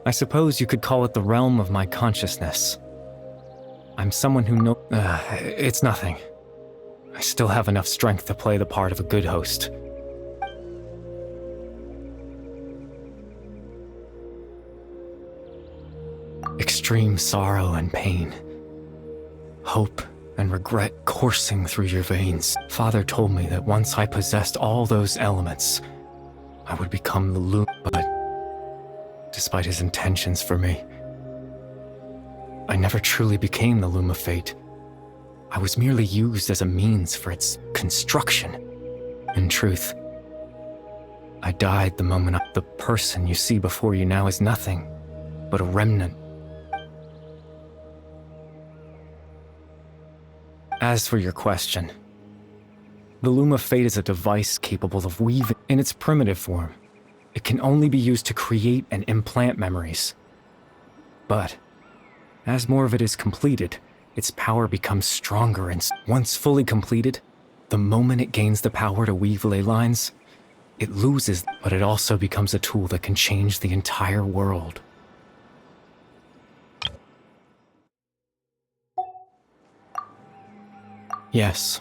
I suppose you could call it the realm of my consciousness. I'm someone who it's nothing. I still have enough strength to play the part of a good host. Extreme sorrow and pain. Hope and regret coursing through your veins. Father told me that once I possessed all those elements, I would become the Luma, but despite his intentions for me, I never truly became the Luma Fate. I was merely used as a means for its construction. In truth, I died the moment the person you see before you now is nothing but a remnant. As for your question, the Luma Fate is a device capable of weaving in its primitive form. It can only be used to create and implant memories. But as more of it is completed, its power becomes stronger, and once fully completed, the moment it gains the power to weave ley lines, it loses, but it also becomes a tool that can change the entire world. Yes,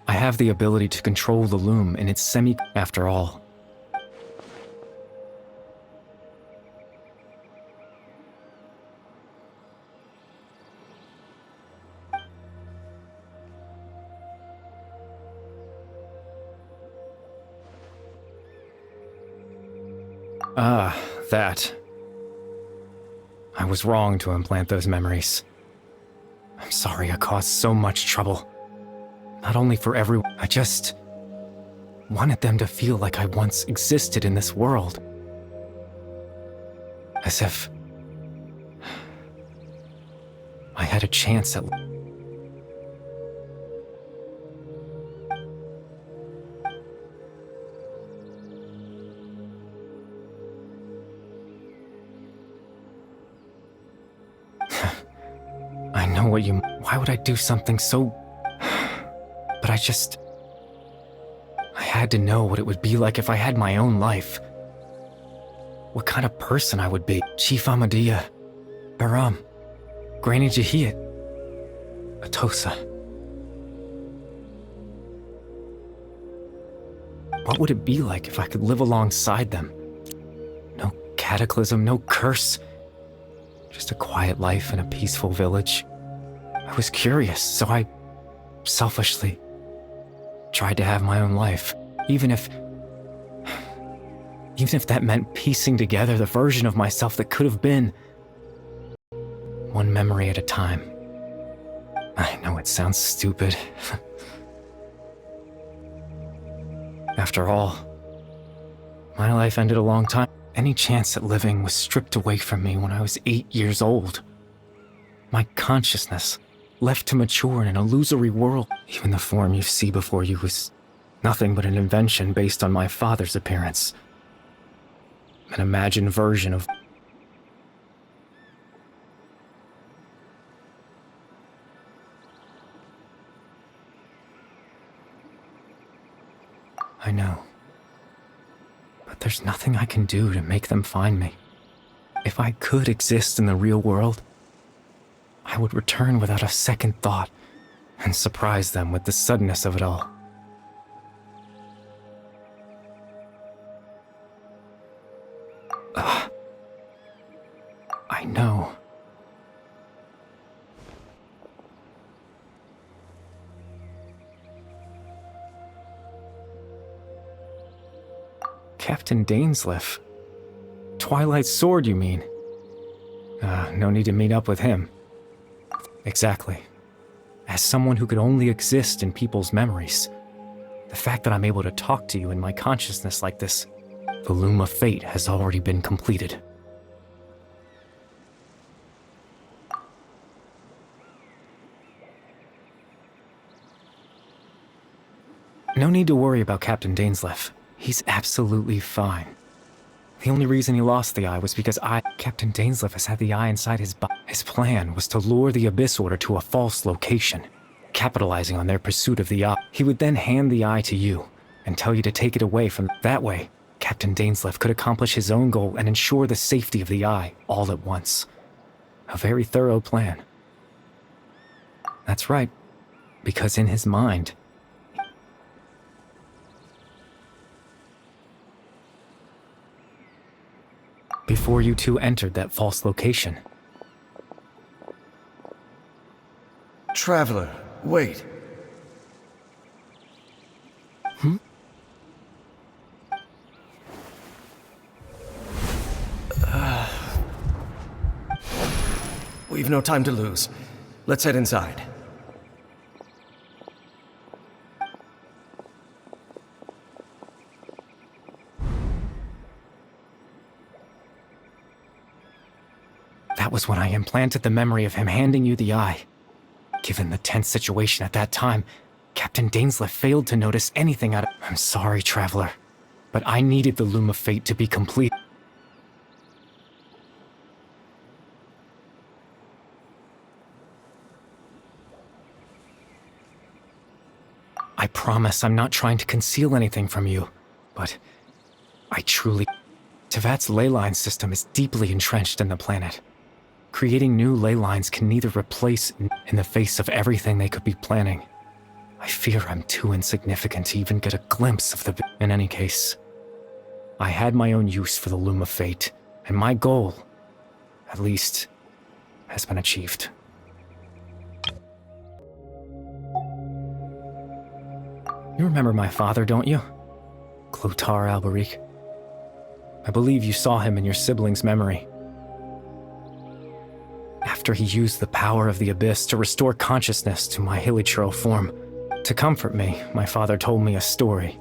I have the ability to control the loom in its after all. That. I was wrong to implant those memories. I'm sorry I caused so much trouble. Not only for everyone, I just wanted them to feel like I once existed in this world. As if I had a chance at... I know what you... Why would I do something so... But I had to know what it would be like if I had my own life. What kind of person I would be. Chief Ahmadiyya, Baram, Granny Jahiyat, Atosa. What would it be like if I could live alongside them? No cataclysm, no curse. Just a quiet life in a peaceful village. I was curious, so I selfishly tried to have my own life, even if that meant piecing together the version of myself that could have been, one memory at a time. I know it sounds stupid. After all, my life ended a long time. Any chance at living was stripped away from me when I was 8 years old. My consciousness, left to mature in an illusory world. Even the form you see before you was nothing but an invention based on my father's appearance. An imagined version of... I know. But there's nothing I can do to make them find me. If I could exist in the real world, I would return without a second thought and surprise them with the suddenness of it all. I know. Captain Dainsleif. Twilight Sword, you mean? No need to meet up with him. Exactly. As someone who could only exist in people's memories, the fact that I'm able to talk to you in my consciousness like this, the Luma Fate has already been completed. No need to worry about Captain Dainsleif. He's absolutely fine. The only reason he lost the eye was because Captain Dainsleif has had the eye inside his body. His plan was to lure the Abyss Order to a false location, capitalizing on their pursuit of the eye. He would then hand the eye to you and tell you to take it away from... That way, Captain Dainsleif could accomplish his own goal and ensure the safety of the Eye all at once. A very thorough plan. That's right, because in his mind, before you two entered that false location. Traveler, wait. We've no time to lose. Let's head inside. That was when I implanted the memory of him handing you the Eye. Given the tense situation at that time, Captain Dainsleif failed to notice anything out of— I'm sorry, Traveler, but I needed the Loom of Fate to be complete. I promise I'm not trying to conceal anything from you, but I truly— Teyvat's ley line system is deeply entrenched in the planet. Creating new ley lines can neither replace in the face of everything they could be planning. I fear I'm too insignificant to even get a glimpse of the— In any case, I had my own use for the Loom of Fate, and my goal, at least, has been achieved. You remember my father, don't you? Clothar Alberic. I believe you saw him in your sibling's memory. After he used the power of the Abyss to restore consciousness to my hilichurl form, to comfort me, my father told me a story.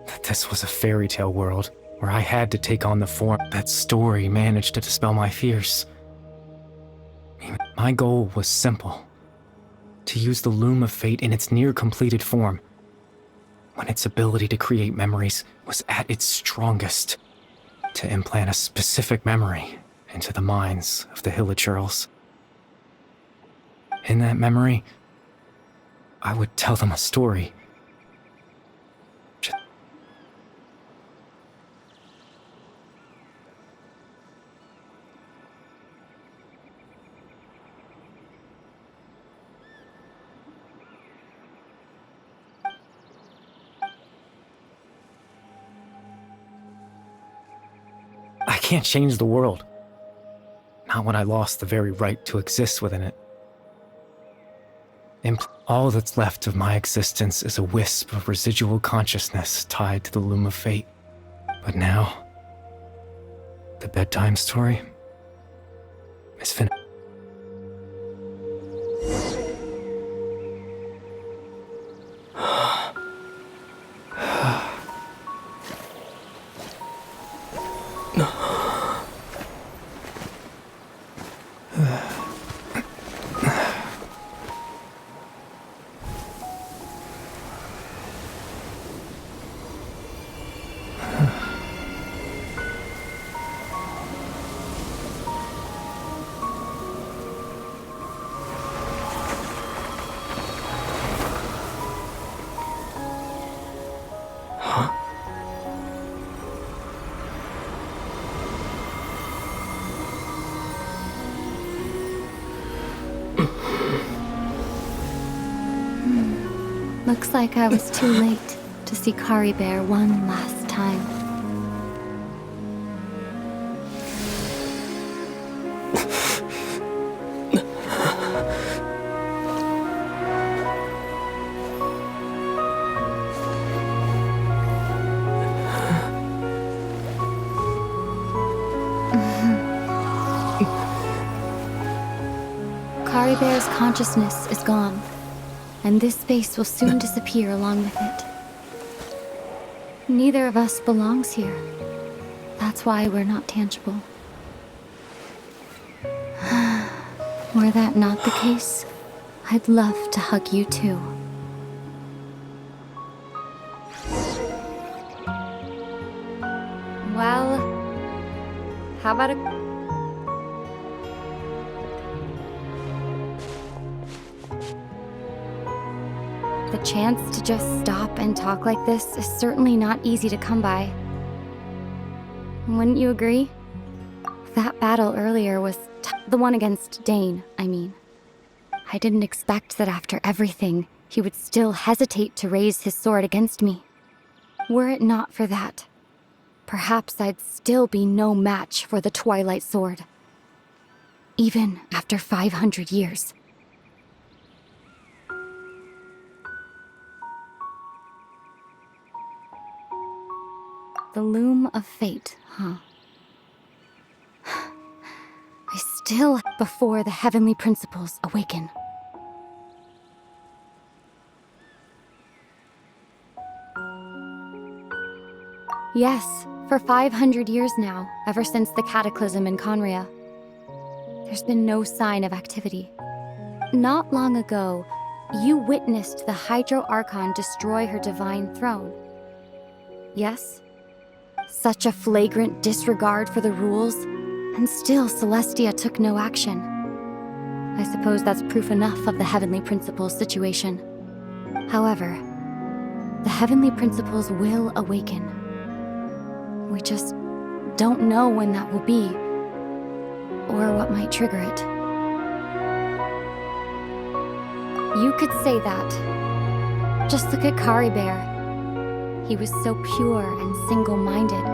That this was a fairy tale world, where I had to take on the form. That story managed to dispel my fears. My goal was simple. To use the Loom of Fate in its near-completed form, when its ability to create memories was at its strongest, to implant a specific memory into the minds of the hilichurls. In that memory, I would tell them a story. I can't change the world. Not when I lost the very right to exist within it. All that's left of my existence is a wisp of residual consciousness tied to the Loom of Fate. But now, the bedtime story is finished. Looks like I was too late to see Caribert one last time. Caribert's consciousness is gone, and this space will soon disappear along with it. Neither of us belongs here. That's why we're not tangible. Were that not the case, I'd love to hug you too. Well, how about a... The chance to just stop and talk like this is certainly not easy to come by. Wouldn't you agree? That battle earlier was the one against Dane, I mean. I didn't expect that after everything, he would still hesitate to raise his sword against me. Were it not for that, perhaps I'd still be no match for the Twilight Sword. Even after 500 years. The loom of fate, huh? I still before the heavenly principles awaken. Yes, for 500 years now, ever since the cataclysm in Conria. There's been no sign of activity. Not long ago, you witnessed the Hydro Archon destroy her divine throne. Yes? Such a flagrant disregard for the rules, and still Celestia took no action. I suppose that's proof enough of the Heavenly Principles situation. However, the Heavenly Principles will awaken. We just don't know when that will be, or what might trigger it. You could say that. Just look at Caribert. He was so pure and single-minded.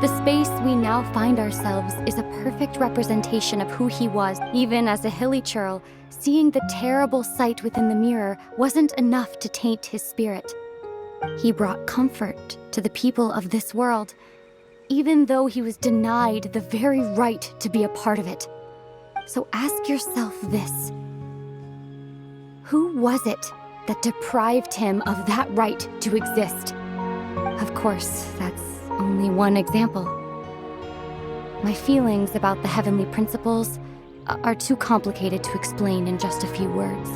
The space we now find ourselves is a perfect representation of who he was. Even as a hilly churl, seeing the terrible sight within the mirror wasn't enough to taint his spirit. He brought comfort to the people of this world, even though he was denied the very right to be a part of it. So ask yourself this. Who was it that deprived him of that right to exist? Of course, that's only one example. My feelings about the heavenly principles are too complicated to explain in just a few words.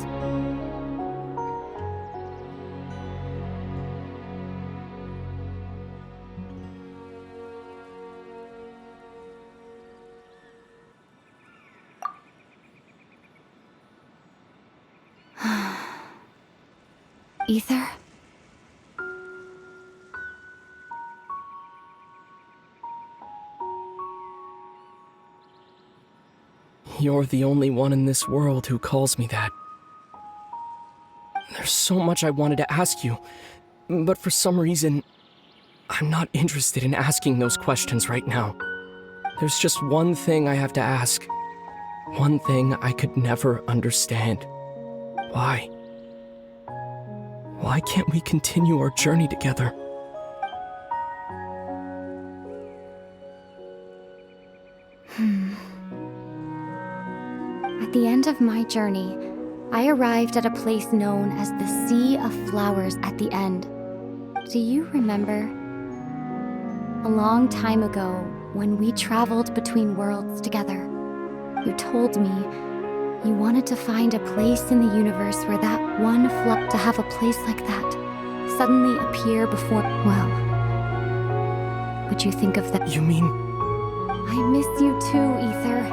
Ether? You're the only one in this world who calls me that. There's so much I wanted to ask you, but for some reason, I'm not interested in asking those questions right now. There's just one thing I have to ask. One thing I could never understand. Why? Why can't we continue our journey together? At the end of my journey, I arrived at a place known as the Sea of Flowers at the end. Do you remember? A long time ago, when we traveled between worlds together, you told me you wanted to find a place in the universe where that one to have a place like that suddenly appear before. Well, would you think of that? You mean... I miss you too, Ether.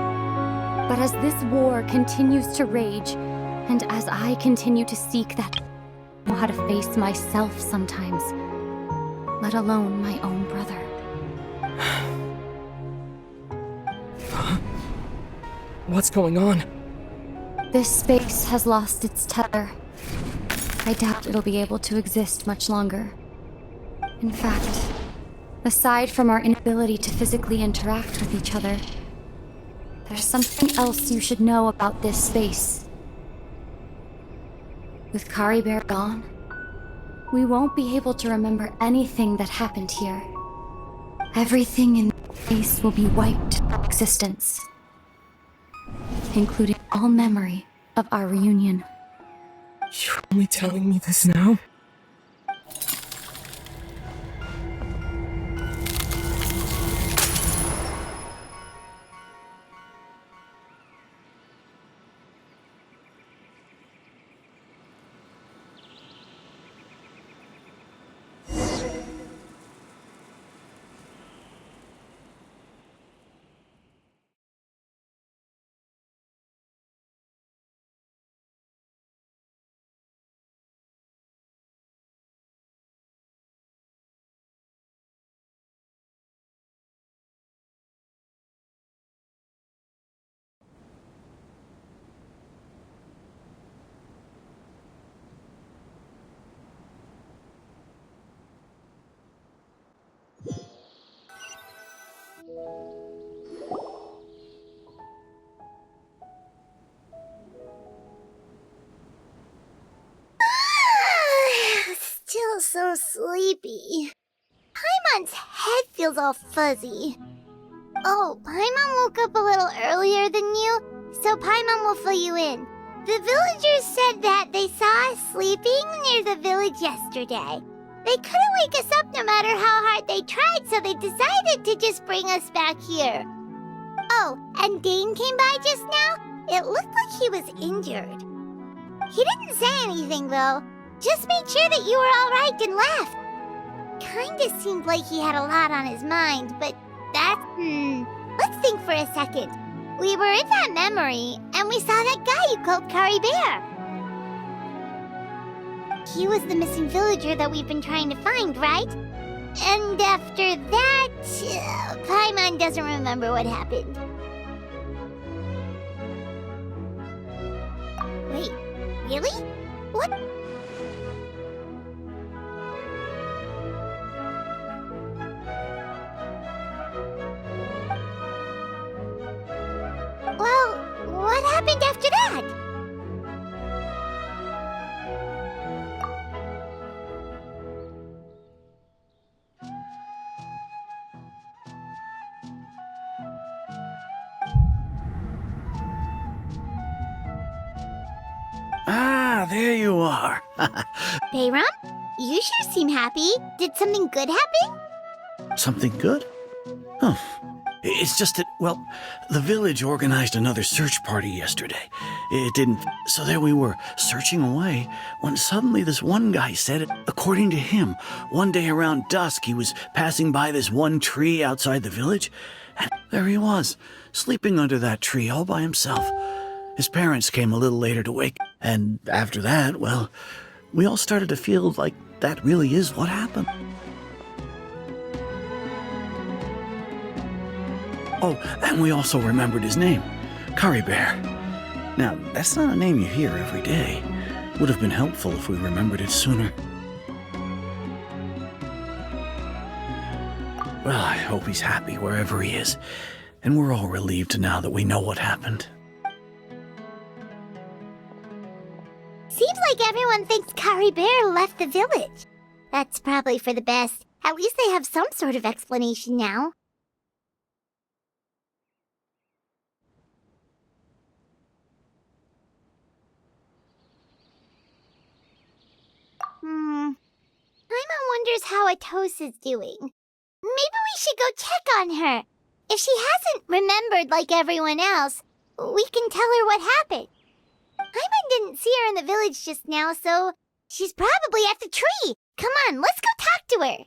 But as this war continues to rage, and as I continue to seek that, I know how to face myself sometimes, let alone my own brother. What's going on? This space has lost its tether. I doubt it'll be able to exist much longer. In fact, aside from our inability to physically interact with each other, there's something else you should know about this space. With Caribert gone, we won't be able to remember anything that happened here. Everything in this space will be wiped from existence, including all memory of our reunion. You're only telling me this now? so sleepy. Paimon's head feels all fuzzy. Oh, Paimon woke up a little earlier than you, so Paimon will fill you in. The villagers said that they saw us sleeping near the village yesterday. They couldn't wake us up no matter how hard they tried, so they decided to just bring us back here. Oh, and Dane came by just now. It looked like he was injured. He didn't say anything, though. Just made sure that you were all right and left. Kinda seemed like he had a lot on his mind, but that's... Let's think for a second. We were in that memory, and we saw that guy you called Kari Bear. He was the missing villager that we've been trying to find, right? And after that, Paimon doesn't remember what happened. Wait, really? What? Well, what happened after that? Ah, there you are. Bayram, you sure seem happy. Did something good happen? Something good? Oh, it's just that, well, the village organized another search party yesterday. It didn't, so there we were, searching away, when suddenly this one guy said it. According to him, one day around dusk, he was passing by this one tree outside the village, and there he was, sleeping under that tree all by himself. His parents came a little later to wake, and after that, well, we all started to feel like that really is what happened. Oh, and we also remembered his name, Kari Bear. Now, that's not a name you hear every day. Would have been helpful if we remembered it sooner. Well, I hope he's happy wherever he is, and we're all relieved now that we know what happened. Seems like everyone thinks Kari Bear left the village. That's probably for the best. At least they have some sort of explanation now. Paimon wonders how Atos is doing. Maybe we should go check on her. If she hasn't remembered like everyone else, we can tell her what happened. Paimon didn't see her in the village just now, so she's probably at the tree. Come on, let's go talk to her.